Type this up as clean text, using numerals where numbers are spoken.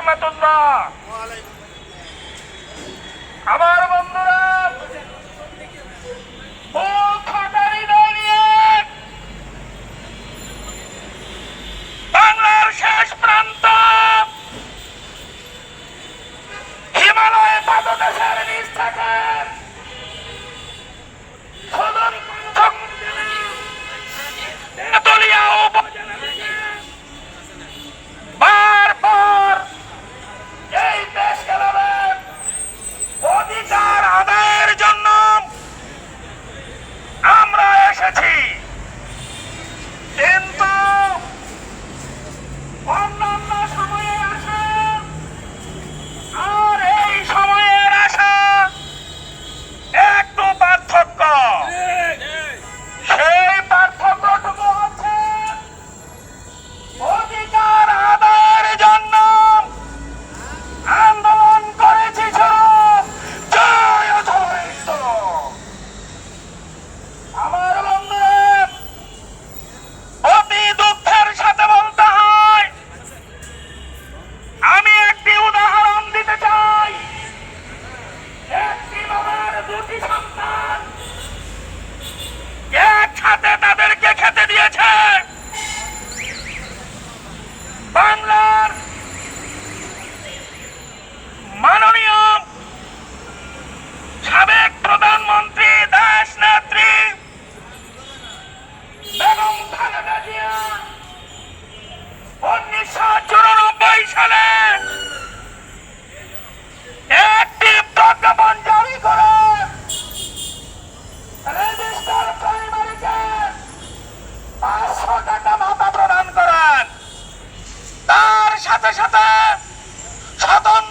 রহমতুল্লাহ। আমার বন্ধুরা, বাংলার শেষ প্রান্ত হিমালয় পাদদেশের নিচ থেকে তেতুলিয়া উপজেলা থেকে বারবার এই দেশ গেলেন অধিকার আদায়ের জন্য আমরা এসেছি। কিন্তু অন্যান্য সময়ের আশা আর এই সময়ের আশা একটু পার্থক্য। সেই পার্থক্যটুকু হচ্ছে অধিকার আদায়ের জন্য আন্দোলন করেছি জয় অধৈর্য। আমার বন্ধুরা, অতি দুঃখের সাথে বলতে হয়, আমি একটি উদাহরণ দিতে চাই। একটি বাবার দুটি সন্তান একসাথে তাদেরকে খেতে দিয়েছে। বাংলার মাননীয় সাবেক প্রধানমন্ত্রী দেশ নেত্রী বেগম খালেদা জিয়া 1994 সালে একটি প্রজ্ঞাপন জারি করে রেজিস্টার প্রাইমারিকে 500 টাকা ভাতা প্রদান করেন। তার সাথে সাথে স্বতন্ত্র